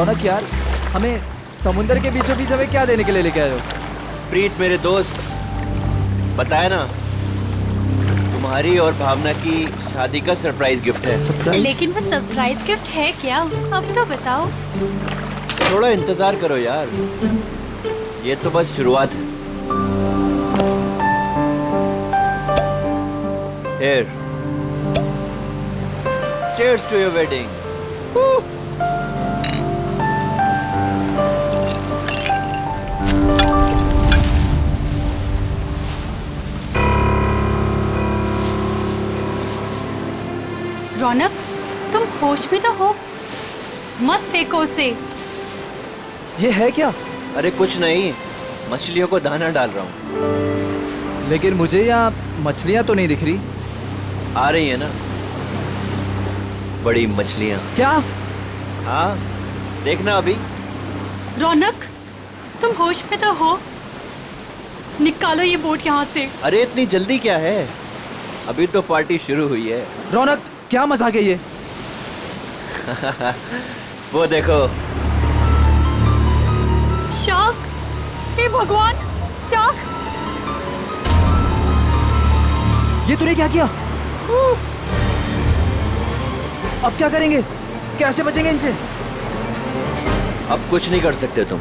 रौनक यार, हमें समुंदर के बीचों बीच हमें क्या देने के लिए लेके आए हो? प्रीत मेरे दोस्त, बताया ना, तुम्हारी और भावना की शादी का सरप्राइज गिफ्ट है। सरप्राइज? लेकिन वो सरप्राइज गिफ्ट है क्या? अब तो बताओ। थोड़ा इंतजार करो यार, ये तो बस शुरुआत है। Here. Cheers to your wedding. रौनक, तुम होश में तो हो? मत फेंको उसे। ये है क्या? अरे कुछ नहीं, मछलियों को दाना डाल रहा हूँ। लेकिन मुझे यहाँ मछलियाँ तो नहीं दिख रही। आ रही है ना बड़ी मछलियाँ। क्या? हाँ, देखना अभी। रौनक, तुम होश में तो हो? निकालो ये बोट यहाँ से। अरे इतनी जल्दी क्या है, अभी तो पार्टी शुरू हुई है। रौनक, क्या मजाक है ये? वो देखो। शार्क! हे भगवान, शार्क! ये तूने क्या किया? अब क्या करेंगे? कैसे बचेंगे इनसे? अब कुछ नहीं कर सकते तुम।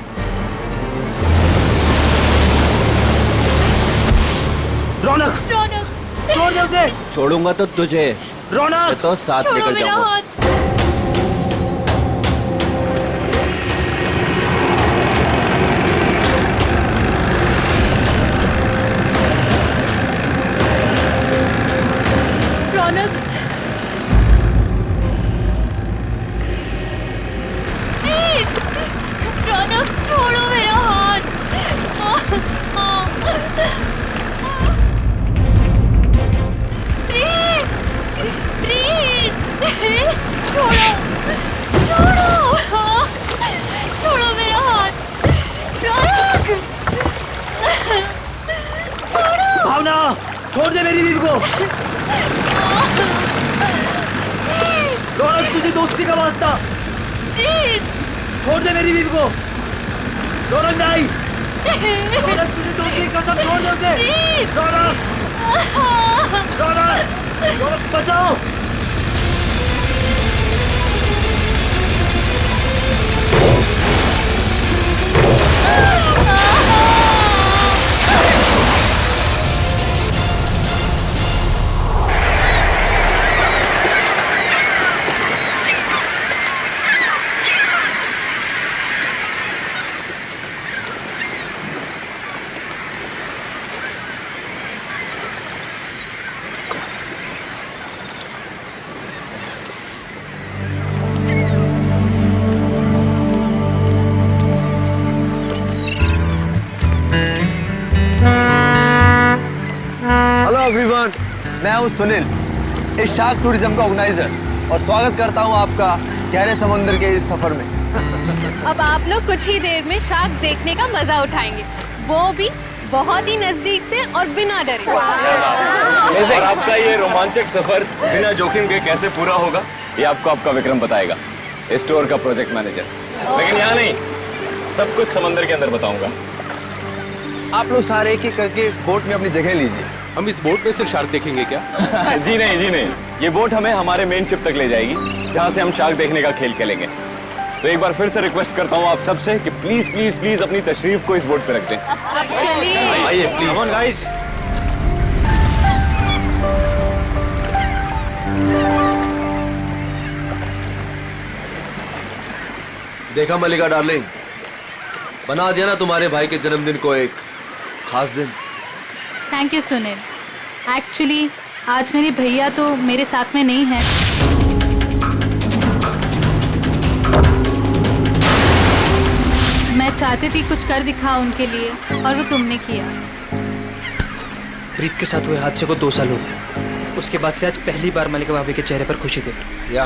रौनक! रौनक! छोड़ दे उसे! छोड़ूंगा तो तुझे। रौनक! तो साथ छोड़ो निकल मेरा जाऊंगा। हाथ। रौनक! ए, रौनक, छोड़ो मेरा हाथ। प्रीत! प्रीत! छोड़ो! छोड़ो! छोड़ो मेरा हाथ। रौनक! छोड़ो! भावना, छोड़ दे मेरी बीवी को। रौनक, तुझे दोस्ती का वास्ता। प्रीत! छोड़ दे मेरी बीवी को। रौनक नहीं। रौनक, तुझे दोस्ती की कसम, छोड़ दे उसे। प्रीत! रौनक! रौनक! रौनक, बचाओ! हेलो एवरीवन, मैं हूं सुनील, इस शार्क टूरिज्म का ऑर्गेनाइजर, और स्वागत करता हूं आपका गहरे समुद्र के इस सफर में। अब आप लोग कुछ ही देर में शार्क देखने का मजा उठाएंगे, वो भी बहुत ही नजदीक से और बिना डरे। और आपका ये रोमांचक सफर बिना जोखिम के कैसे पूरा होगा, ये आपको आपका विक्रम बताएगा, स्टोर का प्रोजेक्ट मैनेजर। लेकिन यहाँ नहीं, सब कुछ समंदर के अंदर बताऊंगा। आप लोग सारे एक एक करके बोट में अपनी जगह लीजिए। हम इस बोट में सिर्फ शार्क देखेंगे क्या? जी नहीं, जी नहीं, ये बोट हमें हमारे मेन शिप तक ले जाएगी, जहाँ से हम शार्क देखने का खेल खेलेंगे। तो एक बार फिर से रिक्वेस्ट करता हूँ आप सबसे कि प्लीज प्लीज प्लीज अपनी तशरीफ को इस बोट पे रख दें। चलिए। आइए प्लीज। Come on guys. देखा मलिका डार्लिंग, बना दिया ना तुम्हारे भाई के जन्मदिन को एक खास दिन। Thank you Sunil. एक्चुअली आज मेरे भैया तो मेरे साथ में नहीं है। मैं चाहती थी कुछ कर दिखाऊं उनके लिए, और वो तुमने किया। प्रीत के साथ हुए हादसे को 2 साल हो गए। उसके बाद से आज पहली बार मलिका भाभी के चेहरे पर खुशी देख रहा हूं। या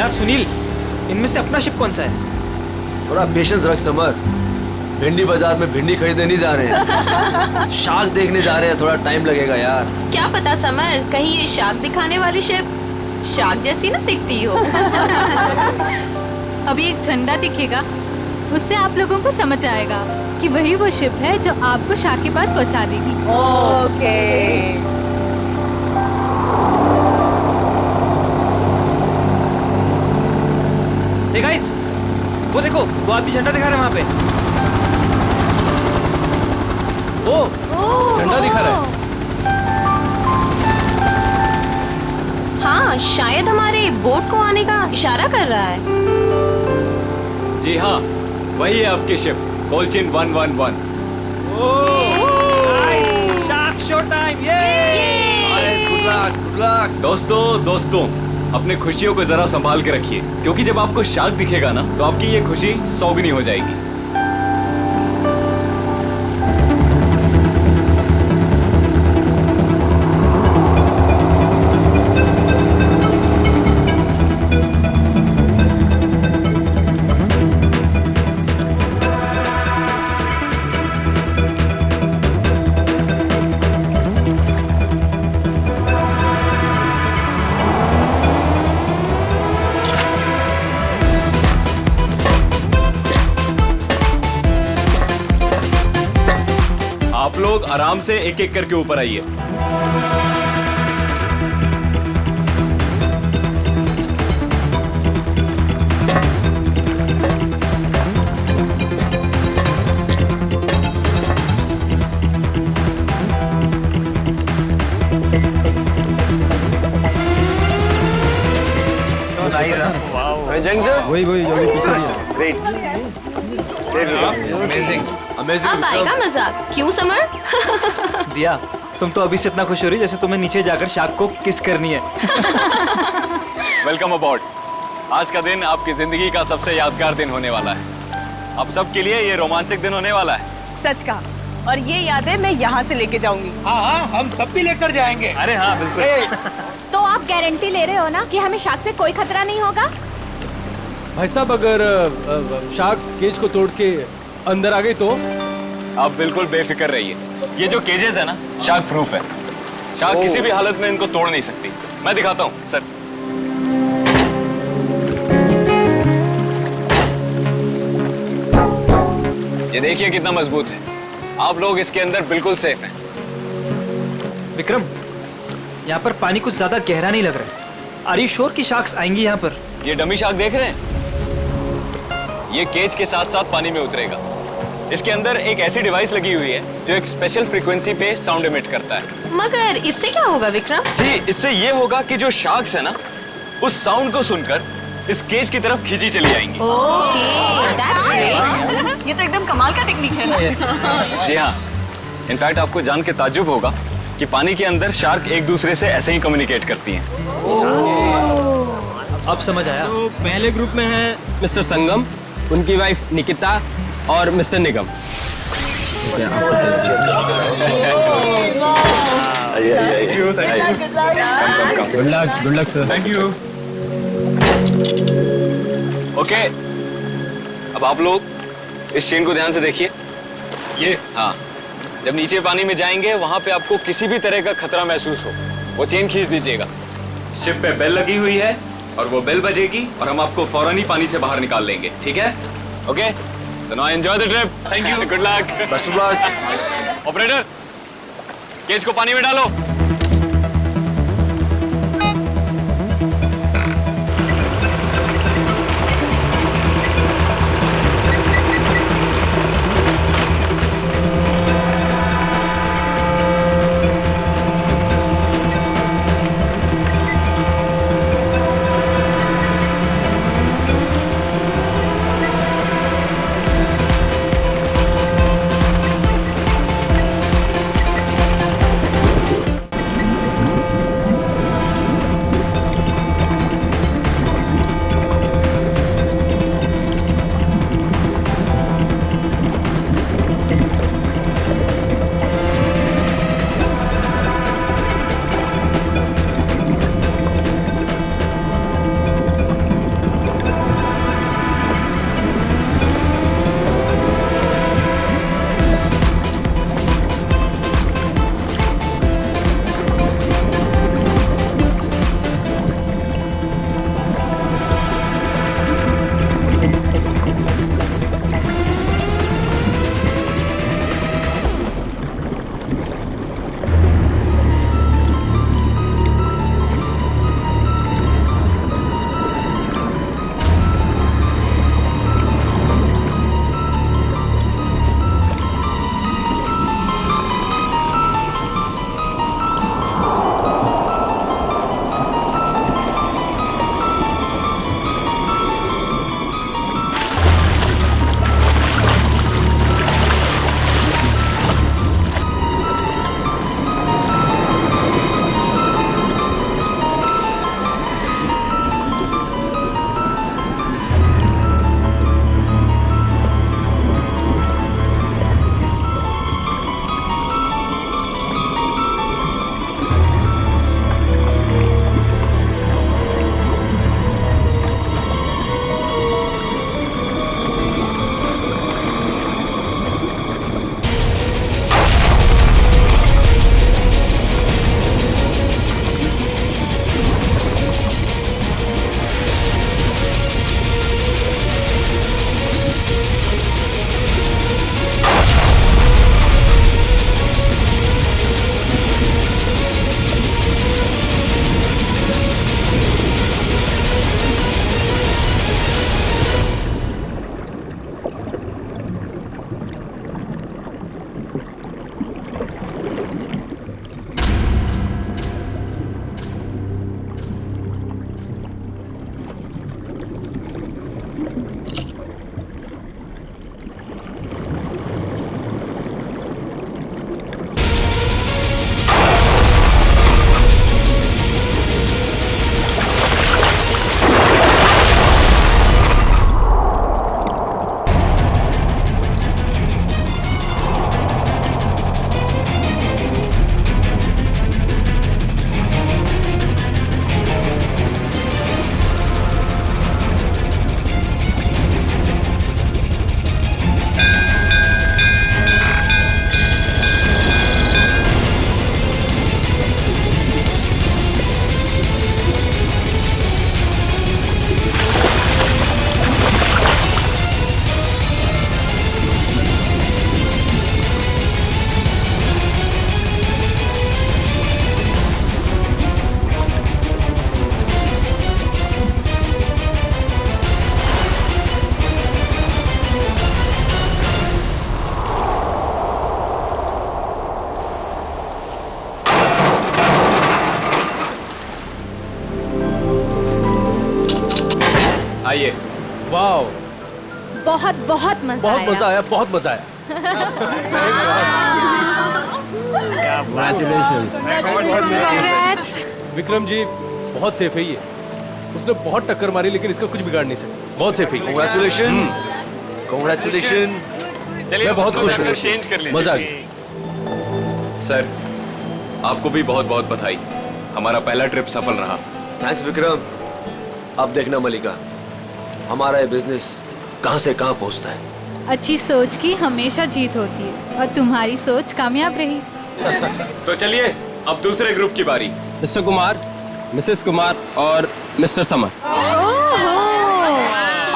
यार सुनील, इनमें से अपना शिप कौन सा है? थोड़ा पेशेंस रख समर। भिंडी बाजार में भिंडी खरीदने नहीं जा रहे हैं, शार्क देखने जा रहे हैं। थोड़ा टाइम लगेगा यार। क्या पता समर, कहीं ये शार्क दिखाने वाली शिप शार्क जैसी ना दिखती हो। अभी एक झंडा दिखेगा, उससे आप लोगों को समझ आएगा कि वही वो शिप है जो आपको शार्क के पास पहुंचा देगी। ओके। हे गाइस, वो देखो, वो आदमी झंडा दिखा रहा है वहाँ पे। ओ, झंडा दिखा रहा है। हाँ, शायद हमारे बोट को आने का इशारा कर रहा है। जी हाँ, वही है आपकी शिप, कोलचिन 111। Nice, shark show time, good luck, good luck. दोस्तों, अपने खुशियों को जरा संभाल के रखिए, क्योंकि जब आपको शार्क दिखेगा ना, तो आपकी ये खुशी सौगनी हो जाएगी। आप लोग आराम से एक एक करके ऊपर आइए। वही जो ग्रेट। अब आएगा मजा, क्यों समर? दिया, तुम तो अभी से इतना खुश हो रही जैसे तुम्हें नीचे जाकर शार्क को किस करनी है। वेलकम अबॉर्ड। आज का दिन आपकी जिंदगी का सबसे यादगार दिन होने वाला है। आप सबके लिए ये रोमांचक दिन होने वाला है। सच का, और ये यादें मैं यहाँ से लेके जाऊंगी। हाँ, हम सब भी लेकर जाएंगे। अरे हाँ, बिल्कुल। तो आप गारंटी ले रहे हो ना कि हमें शार्क से कोई खतरा नहीं होगा? भाई साहब, अगर शार्क्स केज को तोड़ के अंदर आ गई तो? आप बिल्कुल बेफिक्र रहिए। ये जो केजेस है ना, शार्क प्रूफ है। शार्क किसी भी हालत में इनको तोड़ नहीं सकती। मैं दिखाता हूँ सर। ये देखिए कितना मजबूत है। आप लोग इसके अंदर बिल्कुल सेफ हैं। विक्रम, यहाँ पर पानी कुछ ज्यादा गहरा नहीं लग रहा है। आर यू श्योर कि शार्क्स आएंगी यहाँ पर? ये डमी शार्क देख रहे हैं? ये केज के साथ साथ पानी में उतरेगा। इसके अंदर एक ऐसी डिवाइस लगी हुई है जो एक स्पेशल फ्रीक्वेंसी पे साउंड एमिट करता है। मगर इससे क्या होगा विक्रम? जी, इससे ये होगा कि जो शार्क्स है ना, उस साउंड को सुनकर इस केज की तरफ खींची चली आएंगी। Okay, that's great. ये तो एकदम कमाल का टेक्निक है ना? जी हाँ, इनफैक्ट आपको जान के ताज्जुब होगा कि पानी के अंदर शार्क एक दूसरे से ऐसे ही कम्युनिकेट करती हैं। अब समझ आया। तो पहले ग्रुप में है मिस्टर संगम, उनकी वाइफ निकिता और mister Nigam. Good luck sir. Thank you. Okay, अब आप लोग इस चेन को ध्यान से देखिए। ये हाँ, जब नीचे पानी में जाएंगे वहां पे आपको किसी भी तरह का खतरा महसूस हो, वो चेन खींच दीजिएगा। शिप पे बेल लगी हुई है और वो बेल बजेगी और हम आपको फौरन ही पानी से बाहर निकाल लेंगे, ठीक है? Okay, so now enjoy the trip. Thank you, good luck, best of luck. Operator, cage को पानी में डालो। आइए। वाह, बहुत बहुत मजा आया। बहुत मजा आया, बहुत मजा आया। विक्रम जी बहुत सेफ है ये। उसने बहुत टक्कर मारी लेकिन इसका कुछ बिगाड़ नहीं सकता। बहुत सेफ है। Congratulations, congratulations। चलिए मैं बहुत खुश हूँ। चेंज कर लीजिए। मजा आ गया। सर, आपको भी बहुत बहुत बधाई। हमारा पहला ट्रिप सफल रहा। थैंक्स विक्रम। अब देखना मलिका, हमारा ये बिजनेस कहां से कहां पहुंचता है। अच्छी सोच की हमेशा जीत होती है और तुम्हारी सोच कामयाब रही। तो चलिए अब दूसरे ग्रुप की बारी। मिस्टर कुमार, मिसेस कुमार और मिस्टर समर,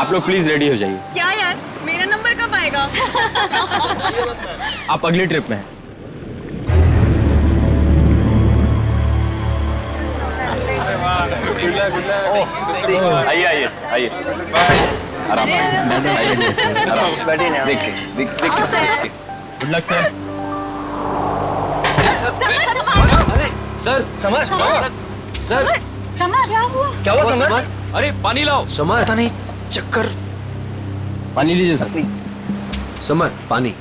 आप लोग प्लीज रेडी हो जाइए। क्या यार, मेरा नंबर कब आएगा? आप अगली ट्रिप में हैं। आइए आइए आइए, आराम बैठिए ना। देख के good luck sir. Sir. Summer, sir क्या हुआ समर? अरे पानी लाओ। समर, पता नहीं, चक्कर। पानी लीजिए सर। समर पानी।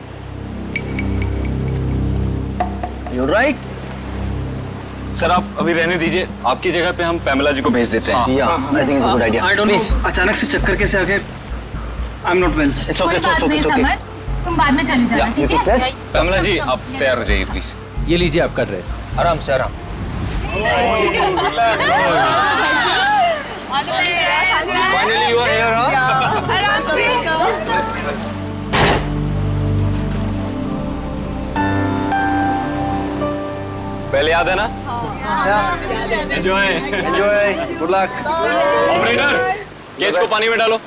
You're right? सर आप अभी रहने दीजिए, आपकी जगह पे हम पैमेला जी को भेज देते हैं। Yeah, I think it's a good idea. I don't know, अचानक से चक्कर कैसे आ गए? I'm not well. It's okay, it's okay, it's okay. तुम बाद में चली जाना, ठीक है? पैमेला जी आप तैयार हो जाइए प्लीज। ये लीजिए आपका ड्रेस। आराम से आराम। Finally you are here, huh? आराम से। पहले याद है ना? Enjoy. Good luck. Operator, cage को पानी में डालो।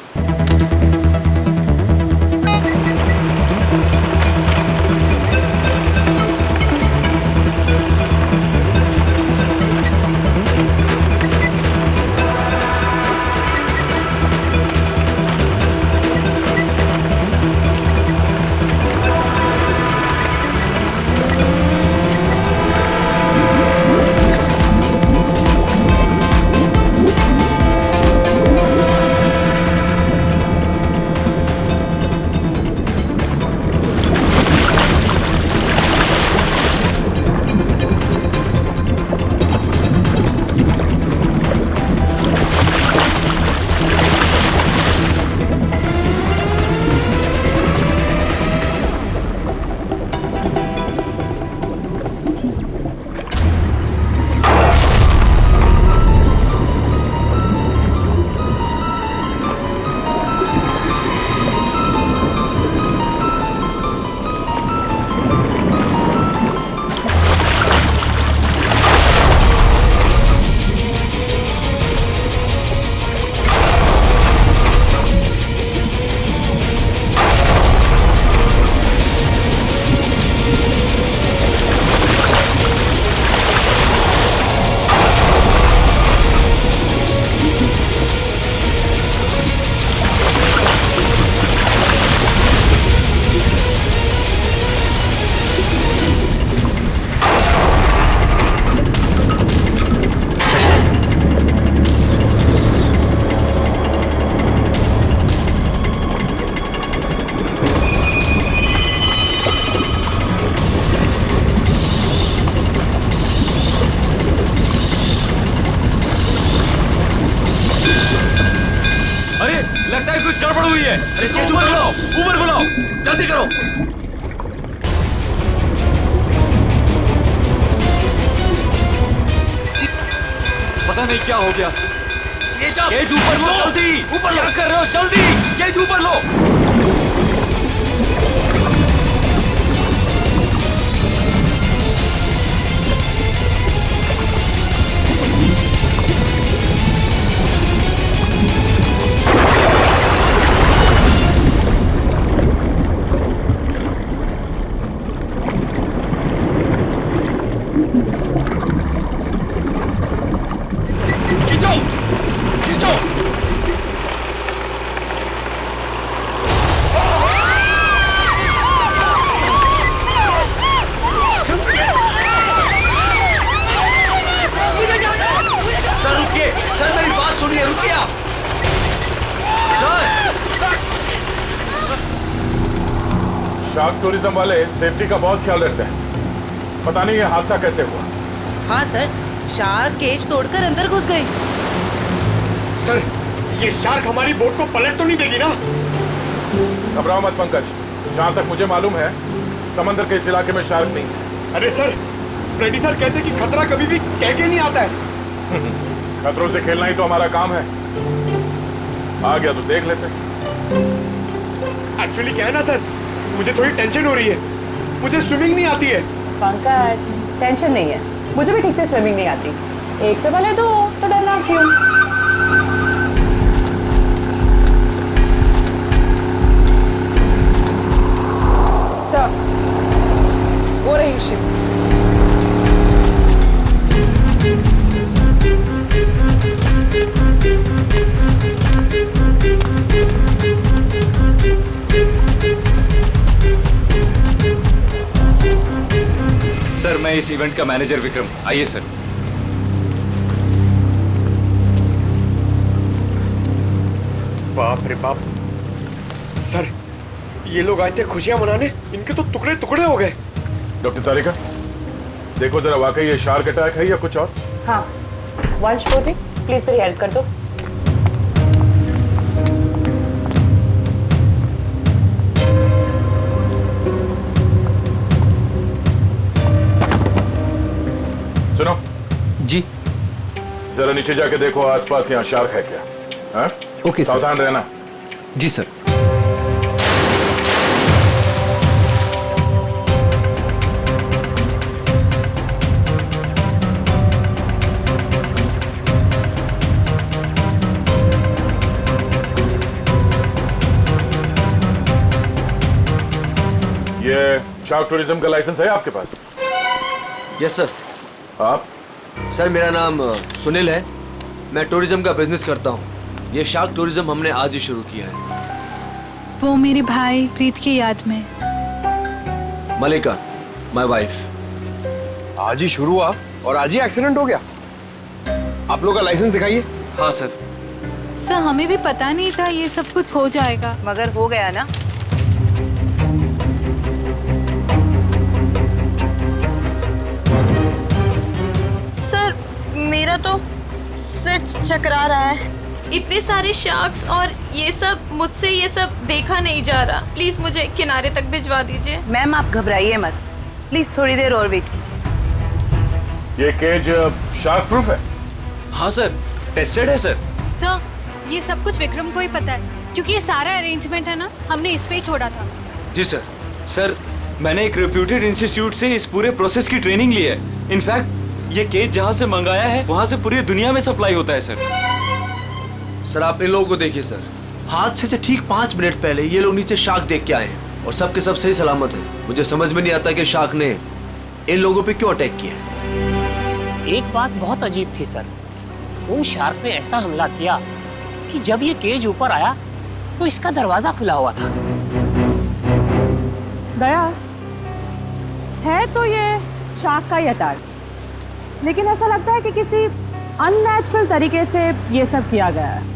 लगता है कुछ गड़बड़ हुई है। इसको ऊपर बुलाओ, ऊपर बुलाओ, जल्दी करो। पता नहीं क्या हो गया। केज ऊपर लो, जल्दी ऊपर। क्या कर रहे हो? जल्दी केज ऊपर लो। शार्क टूरिज्म वाले सेफ्टी का बहुत ख्याल रखते हैं। पता नहीं ये हादसा कैसे हुआ। हाँ सर, शार्क केज तोड़कर अंदर घुस गए। सर, ये शार्क हमारी बोट को पलट तो नहीं देगी ना? घबराओ मत पंकज, जहाँ तक मुझे मालूम है समंदर के इस इलाके में शार्क नहीं है। अरे सर, फ्रेडी सर कहते हैं कि खतरा कभी भी कह के नहीं आता है। खतरों से खेलना ही तो हमारा काम है। आ गया तो देख लेते। एक्चुअली क्या है ना सर, मुझे थोड़ी टेंशन हो रही है। मुझे स्विमिंग नहीं आती है। पंकज, टेंशन नहीं है, मुझे भी ठीक से स्विमिंग नहीं आती। एक से भले दो तो डरना क्यों? सर, वो रही शिप। सर, मैं इस इवेंट का मैनेजर विक्रम। आइए सर। बाप रे बाप सर, ये लोग आए थे खुशियां मनाने, इनके तो टुकड़े टुकड़े हो गए। डॉक्टर तारिका, देखो जरा वाकई ये शार्क अटैक है या कुछ और। हाँ, वंश बोधी, प्लीज मेरी हेल्प कर दो। सुनो जी, जरा नीचे जाके देखो आसपास यहाँ शार्क है क्या। हाँ? Okay sir. सावधान रहना। जी सर। ये शार्क टूरिज्म का लाइसेंस है आपके पास? Yes sir. आप? सर, मेरा नाम सुनील है। मैं टूरिज्म का बिजनेस करता हूँ। ये शार्क टूरिज्म हमने आज ही शुरू किया है। वो मेरे भाई प्रीत की याद में। मलिका, माय वाइफ। आज ही शुरू हुआ और आज ही एक्सीडेंट हो गया। आप लोग का लाइसेंस दिखाइए। हाँ सर। सर, हमें भी पता नहीं था ये सब कुछ हो जाएगा। मगर हो गया ना। सर, मेरा तो सिर चकरा रहा है। इतने सारे शार्क्स और ये सब, मुझसे ये सब देखा नहीं जा रहा। प्लीज मुझे किनारे तक भिजवा दीजिए। मैम, आप घबराइए मत, प्लीज थोड़ी देर और वेट कीजिए। ये केज शार्क प्रूफ है? हाँ सर, टेस्टेड है सर। सर, ये सब कुछ विक्रम को ही पता है, क्योंकि ये सारा अरेंजमेंट है ना, हमने इस पे ही छोड़ा था। जी सर। सर, मैंने एक रेप्यूटेड इंस्टीट्यूट से इस पूरे प्रोसेस की ट्रेनिंग ली है। इनफैक्ट ये केज जहाँ से मंगाया है वहाँ से पूरी दुनिया में सप्लाई होता है सर। सर, आप इन लोगों को देखिए सर। हादसे से ठीक 5 मिनट पहले ये लोग नीचे शार्क देख के आए हैं और सबके सब सही सलामत है। मुझे समझ में नहीं आता कि शार्क ने इन लोगों पे क्यों अटैक किया है। एक बात बहुत अजीब थी सर, उन शार्क ने ऐसा हमला किया कि जब ये केज ऊपर आया तो इसका दरवाजा खुला हुआ था। दया, है तो ये शार्क का ही अटैक, लेकिन ऐसा लगता है कि किसी अननेचुरल तरीके से ये सब किया गया है।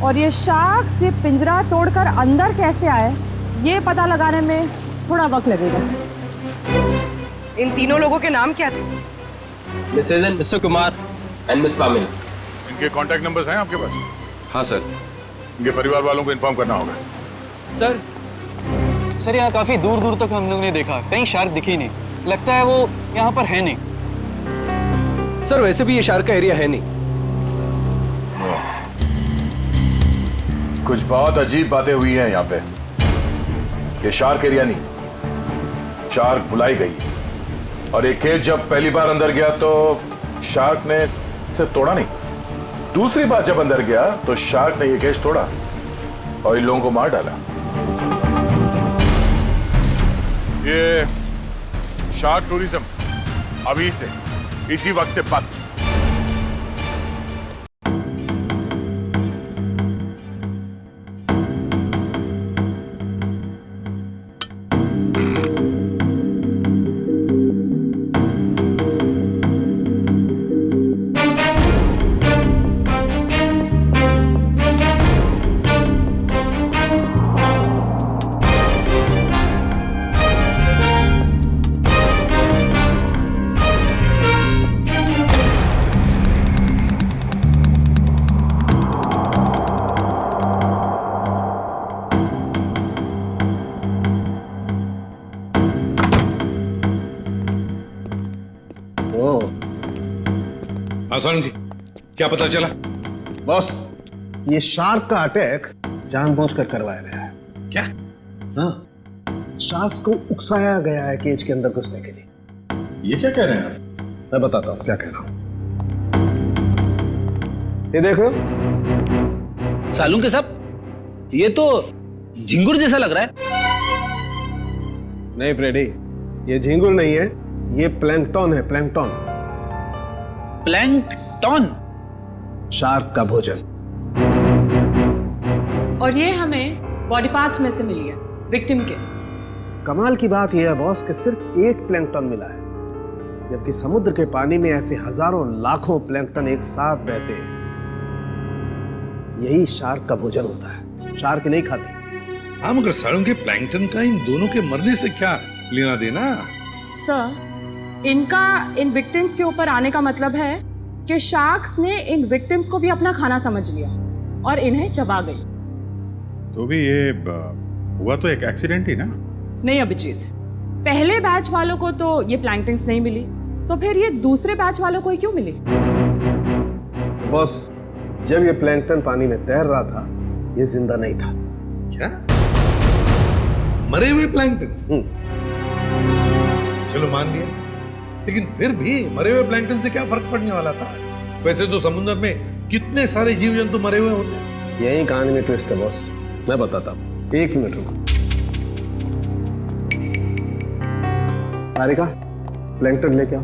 और ये शार्क से पिंजरा तोड़कर अंदर कैसे आए, ये पता लगाने में थोड़ा वक्त लगेगा। इन तीनों लोगों के नाम क्या थे? Mrs and Mr Kumar and Miss Pamil. इनके कांटेक्ट नंबर्स हैं आपके पास? हाँ सर। इनके परिवार वालों को इन्फॉर्म करना होगा। सर, यहाँ काफी दूर दूर तक हम लोग ने देखा, कहीं शार्क दिखी नहीं। लगता है वो यहाँ पर है नहीं। सर, वैसे भी ये शार्क का एरिया है नहीं। कुछ बहुत अजीब बातें हुई हैं यहाँ पे। ये शार्क एरिया नहीं, शार्क बुलाई गई। और एक केज जब पहली बार अंदर गया तो शार्क ने इसे तोड़ा नहीं। दूसरी बार जब अंदर गया तो शार्क ने ये केज तोड़ा और इन लोगों को मार डाला। ये शार्क टूरिज्म अभी से इसी वक्त से बंद। सालुंकी, क्या पता चला? बॉस, ये शार्क का अटैक जानबूझकर करवाया गया है। क्या? हाँ, शार्क को उकसाया गया है केज के अंदर घुसने के लिए। ये क्या कह रहे हैं आप? मैं बताता हूँ क्या कह रहा हूँ। ये देखो सालुंके साहब, ये तो झिंगुर जैसा लग रहा है। नहीं फ्रेडी, ये झिंगुर नहीं है, ये प्लैंकटन है। प्लैंकटन। प्लैंकटन? शार्क का भोजन। और ये हमें बॉडी पार्ट्स में से मिली है विक्टिम के। कमाल की बात यह है बॉस कि सिर्फ एक प्लैंकटन मिला है, जबकि समुद्र के पानी में ऐसे हजारों लाखों प्लैंकटन एक साथ बहते हैं। यही शार्क का भोजन होता है। शार्क नहीं खाते। हाँ, मगर सालुंकी, प्लैंकटन का इन दोनों के मरने से क्या लेना देना? सर, इनका इन विक्टिम्स के ऊपर आने का मतलब है कि शार्क्स ने इन विक्टिम्स को भी अपना खाना समझ लिया और इन्हें चबा गई। तो भी ये हुआ तो एक एक्सीडेंट ही ना? नहीं अभिजीत, पहले बैच वालों को तो ये प्लैंकटन्स नहीं मिली, तो फिर ये दूसरे बैच वालों को ही क्यों मिली? बॉस, जब ये प्लैंकटन पानी में तैर रहा था, ये जिंदा नहीं था। क्या? मरे हुए प्लैंकटन? चलो मान लिया, लेकिन फिर भी मरे हुए प्लैंकटन से क्या फर्क पड़ने वाला था? वैसे तो समुद्र में कितने सारे जीव जंतु मरे हुए होते हैं। यही कहानी में ट्विस्ट है बॉस, मैं बताता हूँ। 1 मिनट रुको। तारिका, प्लैंकटन लेके आओ।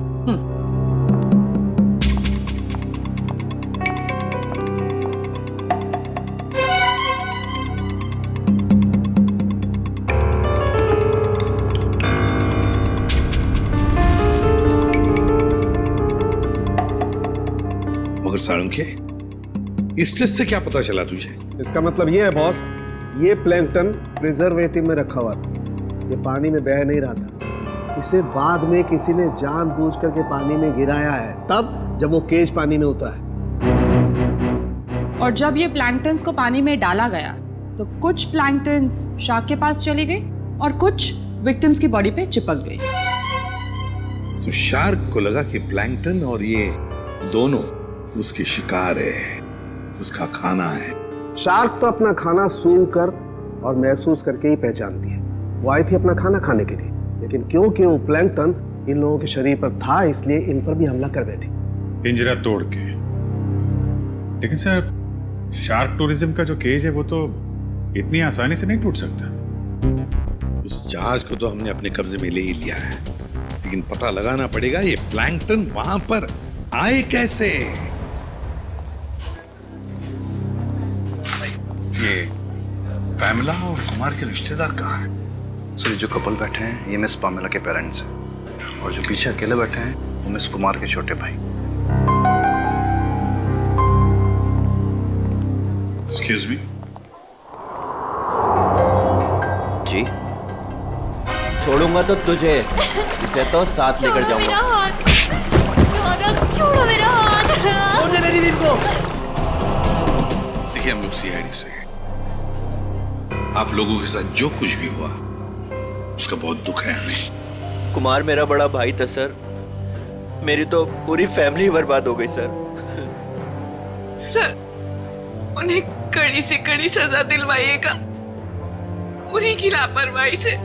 मगर सालुंकी, इस टेस्ट से क्या पता चला तुझे? इसका मतलब ये है बॉस, ये प्लैंकटन प्रिजर्वेटिव में रखा हुआ था। ये पानी में बह नहीं रहा था। इसे बाद में किसी ने जानबूझ करके पानी में गिराया है, तब जब वो केज पानी में उतरा है। और जब ये प्लैंकटन्स को पानी में डाला गया, तो कुछ प्लैंकटन्स शार्क के पास चली गई और कुछ विक्टिम्स की बॉडी पे चिपक गई। तो शार्क को लगा कि प्लैंकटन और ये दोनों उसकी शिकार है, उसका खाना है। शार्क तो अपना खाना सूंघ कर और महसूस करके ही पहचानती है। वो आई थी अपना खाना खाने के लिए, लेकिन क्योंकि वो प्लैंकटन इन लोगों के शरीर पर था, इसलिए इन पर भी हमला कर बैठी। पिंजरा तोड़ के। लेकिन सर, शार्क टूरिज्म का जो केज है वो तो इतनी आसानी से नहीं टूट सकता। उस जहाज को तो हमने अपने कब्जे में ले ही लिया है, लेकिन पता लगाना पड़ेगा ये प्लैंकटन वहां पर आए कैसे। ये पैमेला और कुमार के रिश्तेदार कहाँ हैं? सर, जो कपल बैठे हैं ये मिस पामेला के पेरेंट्स हैं, और जो पीछे अकेले बैठे हैं वो मिस कुमार के छोटे भाई। Excuse me. जी, छोड़ूंगा तो तुझे, इसे तो साथ लेकर जाऊंगा। छोड़ो मेरा हाथ। छोड़ दे मेरी बीवी को। देखिए, हम लोग सीआईडी से हैं। आप लोगों के साथ जो कुछ भी हुआ उसका बहुत दुख है हमें। कुमार मेरा बड़ा भाई था सर, मेरी तो पूरी फैमिली बर्बाद हो गई सर। सर, उन्हें कड़ी से कड़ी सजा दिलवाइएगा। उन्हीं की लापरवाही से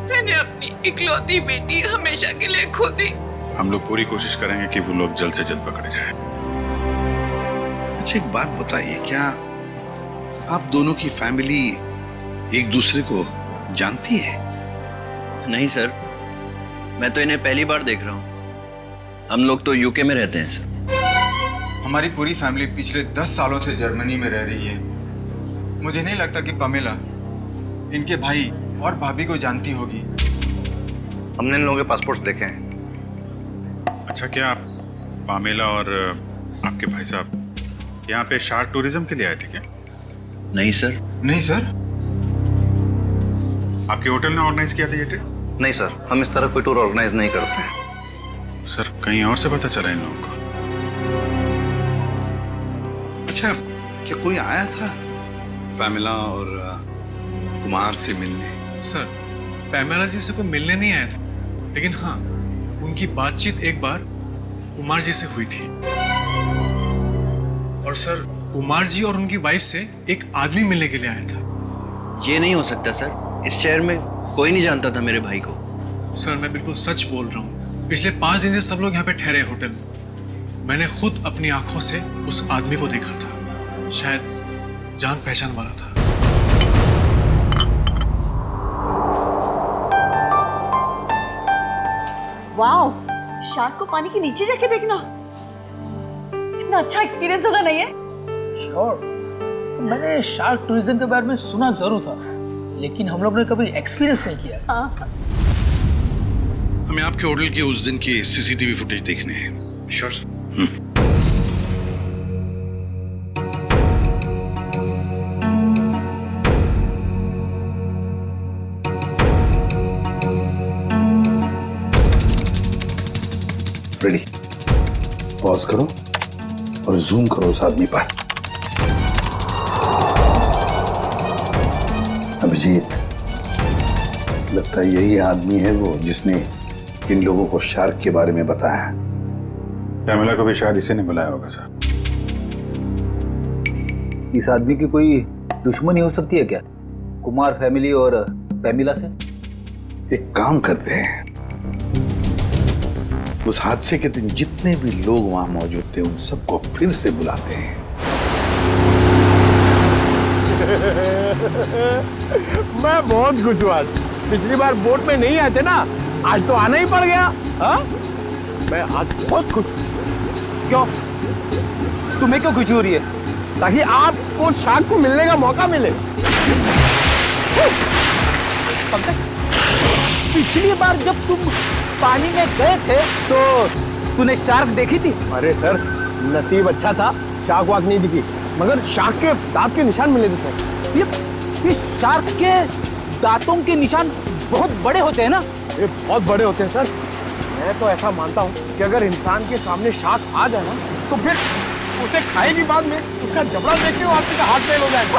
मैंने अपनी इकलौती बेटी हमेशा के लिए खो दी। हम लोग पूरी कोशिश करेंगे कि वो लोग जल्द से जल्द पकड़े जाएं। अच्छा, एक बात बताइए, क्या आप दोनों की फैमिली एक दूसरे को जानती है? नहीं सर, मैं तो इन्हें पहली बार देख रहा हूँ। हम लोग तो यूके में रहते हैं सर। हमारी पूरी फैमिली पिछले 10 सालों से जर्मनी में रह रही है। मुझे नहीं लगता कि पामेला इनके भाई और भाभी को जानती होगी। हमने इन लोगों के पासपोर्ट देखे हैं। अच्छा, क्या आप पामेला और आपके भाई साहब यहाँ पे शार्क टूरिज्म के लिए आए थे क्या? नहीं सर। नहीं सर? आपके होटल ने ऑर्गेनाइज किया था ये ट्रिप? नहीं सर, हम इस तरह कोई टूर ऑर्गेनाइज नहीं करते हैं। सर, कहीं और से पता चला इन लोगों को? अच्छा, क्या कोई आया था पैमेला और कुमार से मिलने? सर, पैमेला जी से कोई मिलने नहीं आया था, लेकिन हाँ, उनकी बातचीत एक बार कुमार जी से हुई थी। और सर कुमार जी और उनकी वाइफ से एक आदमी मिलने के लिए आया था। ये नहीं हो सकता सर, इस शहर में कोई नहीं जानता था मेरे भाई को। सर मैं बिल्कुल सच बोल रहा हूँ, पिछले 5 दिन से सब लोग यहाँ पे ठहरे होटल में। मैंने खुद अपनी आंखों से उस आदमी को देखा था, शायद जान पहचान वाला था। वाओ, शार्क को पानी के नीचे जाके देखना कितना अच्छा एक्सपीरियंस होगा नहीं है? श्योर। मैंने शार्क टूरिज्म के बारे में सुना जरूर था, लेकिन हम लोग ने कभी एक्सपीरियंस नहीं किया। हाँ। हमें आपके होटल के उस दिन की सीसीटीवी फुटेज देखने हैं। श्योर। रेडी, पॉज करो और जूम करो उस आदमी पर। अभिजीत, लगता है यही आदमी है वो जिसने इन लोगों को शार्क के बारे में बताया। पैमेला को भी शायद इसी ने बुलाया होगा सर। इस आदमी की कोई दुश्मनी हो सकती है क्या, कुमार फैमिली और पैमिला से? एक काम करते हैं, उस हादसे के दिन जितने भी लोग वहां मौजूद थे उन सबको फिर से बुलाते हैं। मैं बहुत खुश हुआ। पिछली बार बोट में नहीं आए थे ना, आज तो आना ही पड़ गया। हाँ? मैं आज बहुत खुश हूँ। क्यों? तुम्हें क्यों खुशी हो रही है? ताकि आपको शार्क को मिलने का मौका मिले। पिछली बार जब तुम पानी में गए थे तो तूने शार्क देखी थी? अरे सर, नसीब अच्छा था, शार्क वाक नहीं दिखी, मगर शार्क के दांत के निशान मिले थे सर। ये शार्क के दांतों के निशान बहुत बड़े होते हैं ना? ये बहुत बड़े होते हैं सर। मैं तो ऐसा मानता हूँ कि अगर इंसान के सामने शार्क आ जाए ना, तो फिर उसे खाएगी बाद में उसका जबड़ा देख के आपका हाथ फेल हो जाएगा।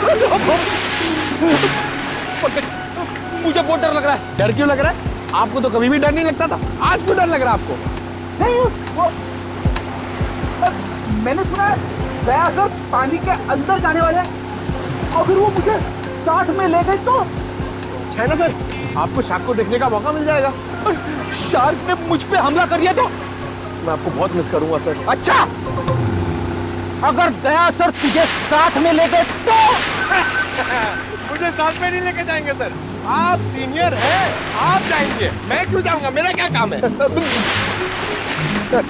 मुझे बहुत डर लग रहा है। डर क्यों लग रहा है? आपको तो कभी भी डर नहीं लगता था, आज क्यों डर लग रहा है आपको? नहीं, वो मैंने सुना है दया सर पानी के अंदर जाने वाले हैं, अगर वो मुझे साथ में ले गए तो? अच्छा है ना सर, आपको शार्क को देखने का मौका मिल जाएगा। और शार्क ने मुझ पे हमला कर दिया तो? मैं आपको बहुत मिस करूंगा सर। अच्छा, अगर दया सर तुझे साथ में ले गए तो? मुझे साथ में नहीं लेके जाएंगे सर, आप सीनियर हैं, आप जाएंगे, मैं क्यों जाऊंगा? मेरा क्या काम है? सर,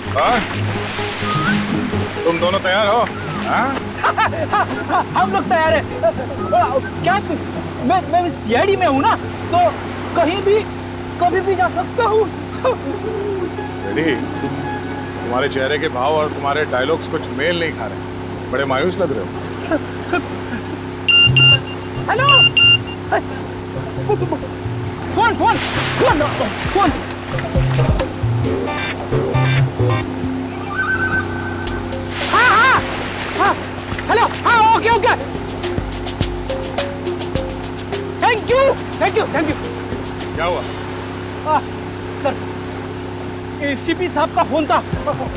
तुम दोनों तैयार हो? हम लोग तैयार हैं। क्या मैं सीआईडी में हूँ ना, तो कहीं भी कभी भी जा सकता हूँ। रेडी, तुम्हारे चेहरे के भाव और तुम्हारे डायलॉग्स कुछ मेल नहीं खा रहे, बड़े मायूस लग रहे हो। Hello, phone phone phone phone. हाँ, हेलो, हाँ, okay okay, thank you thank you thank you. क्या हुआ? सर, एसीपी साहब का फोन था,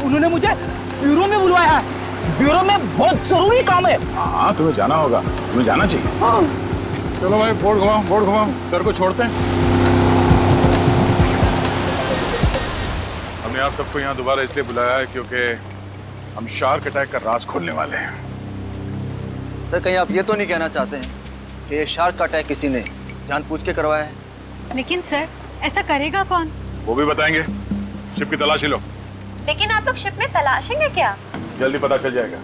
उन्होंने मुझे ब्यूरो में बुलवाया है। ब्यूरो में बहुत जरूरी काम है। हाँ, तुम्हें जाना होगा, तुम्हें जाना चाहिए। हाँ। चलो भाई, बोर्ड घुमाओ, सर को छोड़ते हैं। हमने आप सबको यहाँ दोबारा इसलिए बुलाया है क्योंकि हम शार्क अटैक का राज खोलने वाले हैं। सर, कहीं आप ये तो नहीं कहना चाहते हैं कि ये शार्क का अटैक किसी ने जानबूझ के करवाया है? लेकिन सर, ऐसा करेगा कौन? वो भी बताएंगे। शिप की तलाशी लो। लेकिन आप लोग शिप में तलाशेंगे क्या? जल्दी पता चल जाएगा।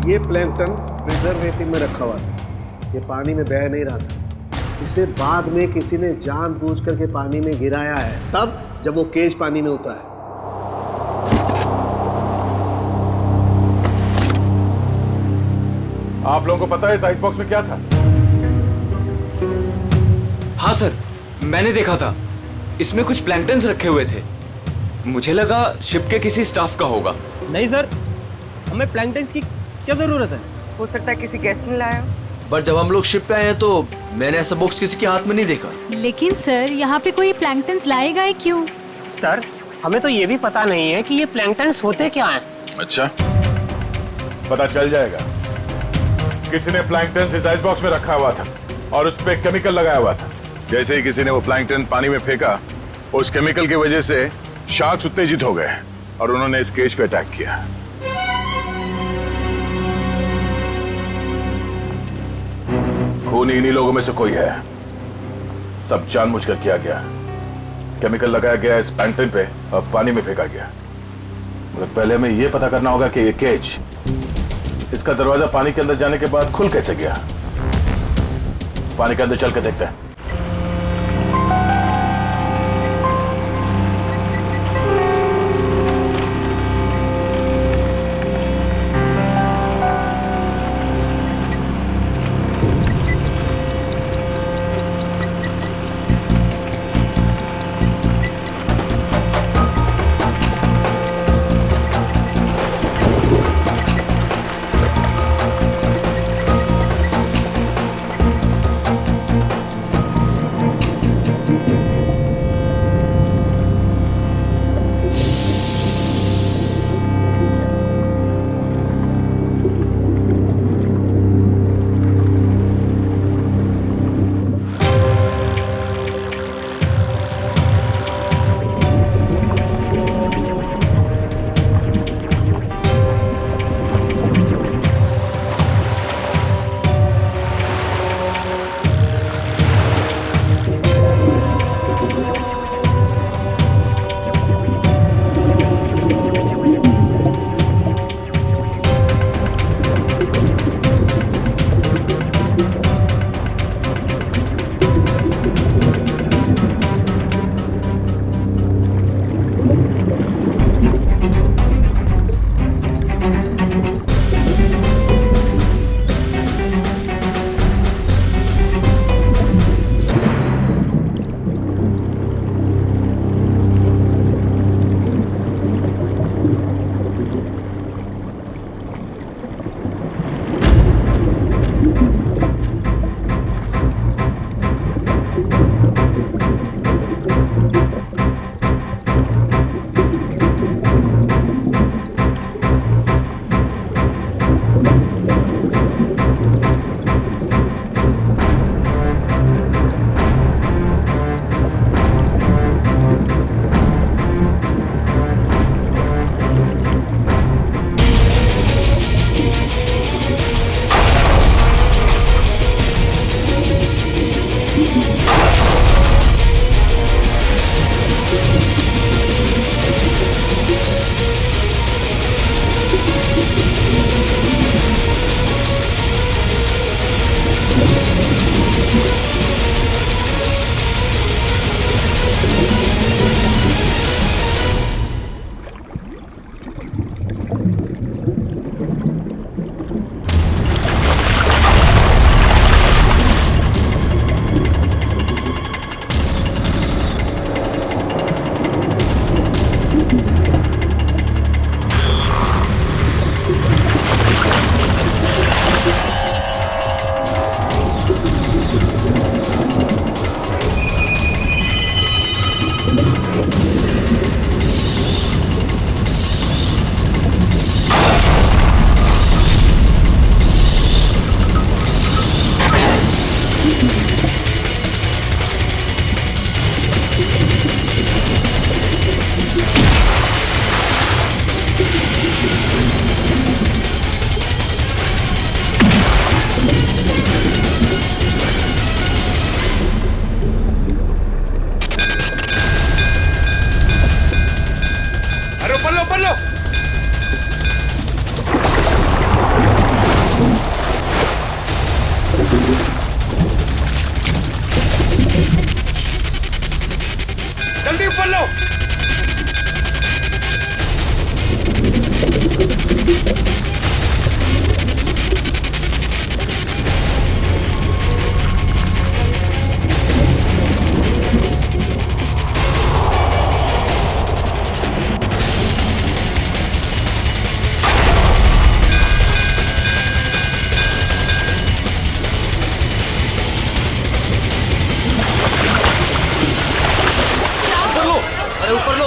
ये प्लैंकटन प्रिजर्वेटिव में रखा हुआ था, ये पानी में बह नहीं रहा था। इसे बाद में किसी ने जानबूझ करके पानी में गिराया है, तब जब वो केज पानी में उतरा है। आप लोगों को पता है इस आइस बॉक्स में क्या था? हाँ सर, मैंने देखा था। इसमें कुछ प्लैंकटन्स रखे हुए थे। मुझे लगा शिप के किसी स्टाफ का होगा। नहीं सर, हमें प्लैंकटन्स की क्या जरूरत है? हो सकता है किसी गेस्ट ने लाया। पर जब हम लोग शिप पे आए हैं तो मैंने ऐसा बॉक्स किसी के हाथ में नहीं देखा। लेकिन सर, यहाँ पे कोई प्लैंकटन्स लाएगा ही क्यों? सर, हमें तो ये भी पता नहीं है कि ये प्लैंकटन्स होते क्या हैं। अच्छा, पता चल जाएगा। किसी ने प्लैंकटन इस आइस बॉक्स में रखा हुआ था और उस पे केमिकल लगाया हुआ था। जैसे ही किसी ने वो प्लैंकटन पानी में फेंका, उस केमिकल की वजह से शार्क्स उत्तेजित हो गए और उन्होंने इस केज पे अटैक किया। खून इन्हीं लोगों में से कोई है। सब जानबूझकर किया गया। केमिकल लगाया गया इस प्लैंकटन पे और पानी में फेंका गया। मगर पहले हमें यह पता करना होगा कि ये केज, इसका दरवाजा पानी के अंदर जाने के बाद खुल कैसे गया। पानी के अंदर चल के देखते हैं। ऊपर लो,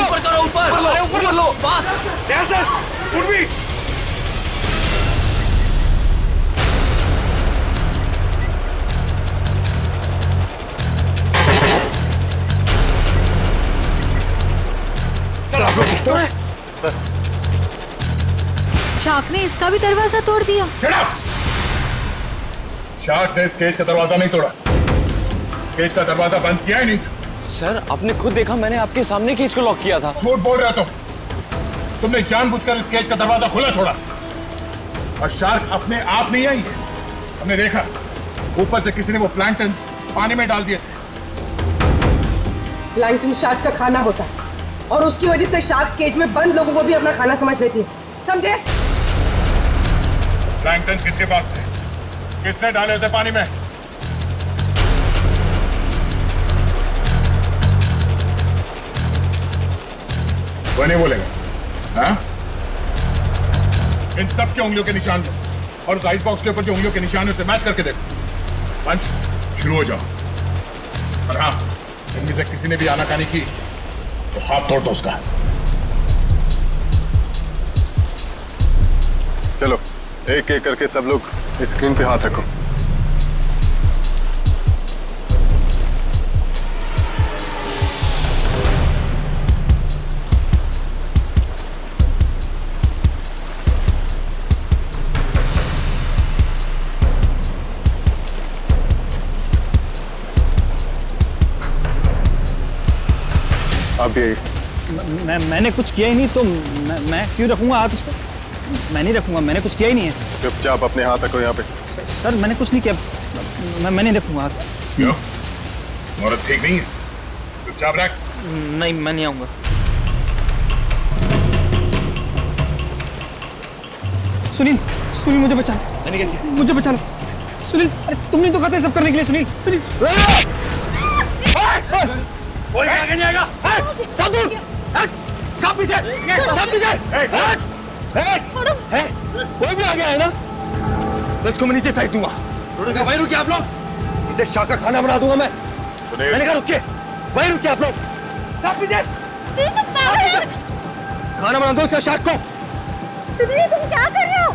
ऊपर करो, ऊपर लो, बस। सर, उर्वी। सर आप लोग सर शार्क ने इसका भी दरवाजा तोड़ दिया। शार्क ने इस केज का दरवाजा नहीं तोड़ा, इस केज का दरवाजा बंद किया ही नहीं था। सर आपने खुद देखा, मैंने आपके सामने केज को लॉक किया था। झूठ बोल रहे हो तुमने जानबूझकर इस केज का दरवाजा खुला छोड़ा, और शार्क अपने आप नहीं आई है। हमने देखा ऊपर से किसी ने वो प्लैंक्टन्स पानी में डाल दिए थे। प्लैंकटन शार्क्स का खाना होता है और उसकी वजह से शार्क्स केज में बंद लोगों को भी अपना खाना समझ लेती है, समझे? प्लैंक्टन्स किसके पास थे? किसने डाले उसे पानी में? वो नहीं बोलेगा, हाँ? इन सब के उंगलियों के निशान दो और उस आइस बॉक्स के ऊपर जो उंगलियों के निशान है उसे मैच करके देखो। पंच शुरू हो जाओ। और हाँ, इनमें से किसी ने भी आनाकानी की तो हाथ तोड़ दो उसका। चलो एक एक करके सब लोग स्क्रीन पे हाथ रखो। अब ये मैंने कुछ किया ही नहीं, तो मैं क्यों रखूंगा हाथ उस पर? मैं नहीं रखूंगा, मैंने कुछ किया ही नहीं है। चुपचाप अपने हाथ रखो यहाँ पे। सर मैंने कुछ नहीं किया, मैं नहीं रखूंगा हाथ। क्यों? औरत ठीक नहीं है? चुपचाप रख। नहीं, मैं नहीं आऊंगा। सुनील, सुनील मुझे बचा लो। मैंने क्या किया? मुझे बचा लो सुनील। अरे तुमने तो कहा था सब करने के लिए। सुनील, सुनील कोई आगे नहीं आएगा। सब दूर, सब पीछे, सब पीछे। कोई भी आगे आए ना, मैं इसको नीचे फेंक दूंगा। रुकिए, वहीं रुकिए आप लोग। इसे शार्क का खाना बना दूंगा मैं। सुनील, मैंने कहा रुकिए, वहीं रुकिए आप लोग। सब पीछे। खाना बना दो इसका शार्क को। तुम क्या कर रहे हो?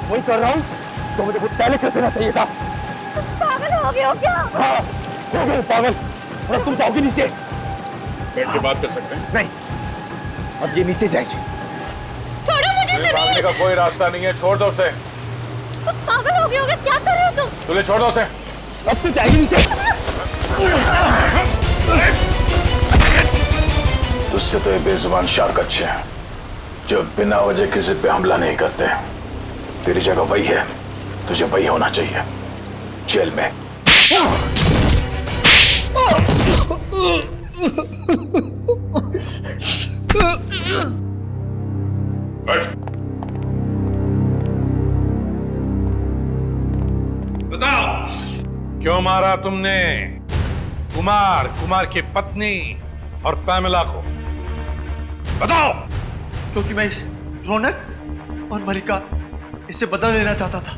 वही कर रहा हूँ तो मुझे कुछ पहले कर देना चाहिए था। पागल हो गए हो क्या? हाँ, हो गए पागल। और तुम जाओगे नीचे। बैठ के बात कर सकते हैं? नहीं, अब ये नीचे जाएगी। छोड़ो मुझे सुनील। भागने का कोई रास्ता नहीं है, छोड़ दो उसे। तुम पागल हो गए हो क्या कर रहे हो तुम? तुझे छोड़ दो उसे। अब तो जाएगी नीचे। तुझसे तो ये बेजुबान शार्क अच्छे हैं जो बिना वजह किसी पे हमला नहीं करते। तेरी जगह वही है, तुझे वही होना चाहिए, जेल में। बताओ क्यों मारा तुमने कुमार की पत्नी और पैमेला को? बताओ। क्योंकि मैं रौनक और मलिका इससे बदला लेना चाहता था।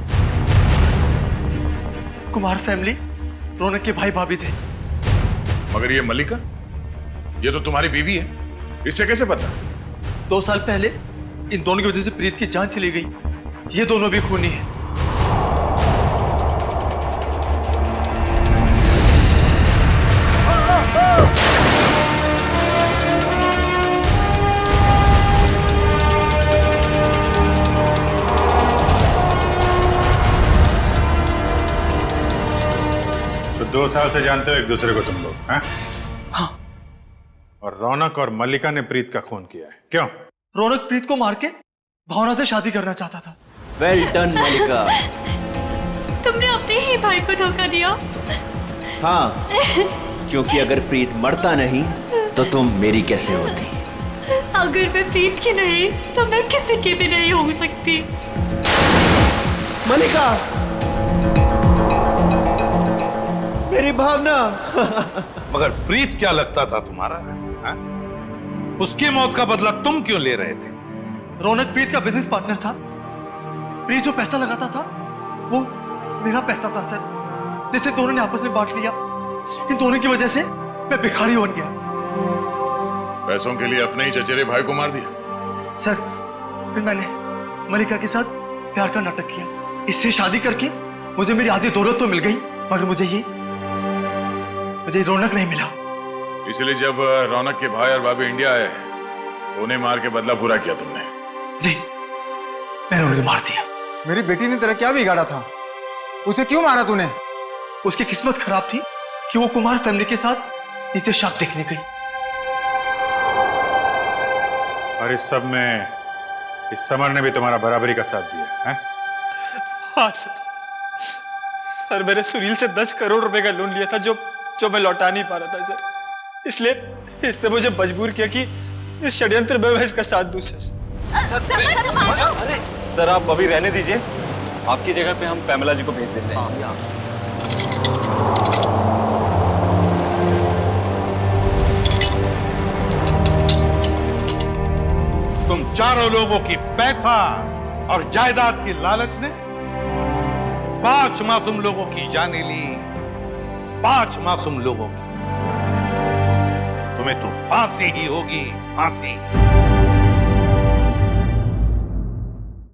कुमार फैमिली रौनक के भाई भाभी थे। मगर ये मलिका, ये तो तुम्हारी बीवी है, इससे कैसे पता? 2 साल पहले इन दोनों की वजह से प्रीत की जान चली गई। ये दोनों भी खूनी हैं। तो 2 साल से जानते हो एक दूसरे को तुम लोग, हाँ? हाँ। और रौनक और मल्लिका ने प्रीत का खून किया है, क्यों? रौनक प्रीत को मार के भावना से शादी करना चाहता था। वेल डन मल्लिका। तुमने अपने ही भाई को धोखा दिया। हाँ, क्योंकि अगर प्रीत मरता नहीं तो तुम मेरी कैसे होती? अगर मैं प्रीत की नहीं तो मैं किसी की भी नहीं हो सकती। मलिका, मेरी भावना। मगर प्रीत क्या लगता था तुम्हारा? हा? उसकी मौत का बदला तुम क्यों ले रहे थे? रौनक प्रीत का बिजनेस पार्टनर था। प्रीत जो पैसा लगाता था वो मेरा पैसा था सर, जिसे दोनों ने आपस में बांट लिया। इन दोनों की वजह से मैं भिखारी बन गया। पैसों के लिए अपने ही चचेरे भाई को मार दिया? सर फिर मैंने मलिका के साथ प्यार का नाटक किया। इससे शादी करके मुझे मेरी आधी दौलत तो मिल गई, मगर मुझे रौनक नहीं मिला। इसलिए जब रौनक के भाई और भाभी इंडिया आए तो उन्हें मार के बदला पूरा किया तुमने? जी, मैंने उन्हें मार दिया। मेरी बेटी ने तेरा क्या बिगाड़ा था? उसे क्यों मारा तूने? उसकी किस्मत खराब थी कि वो कुमार फैमिली के साथ नीचे शाक देखने गई। और इस सब में इस समर ने भी तुम्हारा बराबरी का साथ दिया है? हाँ सर, मैंने सुनील से 10 करोड़ रुपए का लोन लिया था जो मैं लौटा नहीं पा रहा था सर। इसलिए इसने मुझे मजबूर किया कि इस षड्यंत्र में मैं इसका साथ दूं सर। सर आप अभी रहने दीजिए, आपकी जगह पे हम पैमेला जी को भेज देते हैं। तुम चारों लोगों की पैसा और जायदाद की लालच ने 5 मासूम लोगों की जानें ली। 5 मासूम लोगों की। तुम्हें तो फांसी ही होगी, फांसी।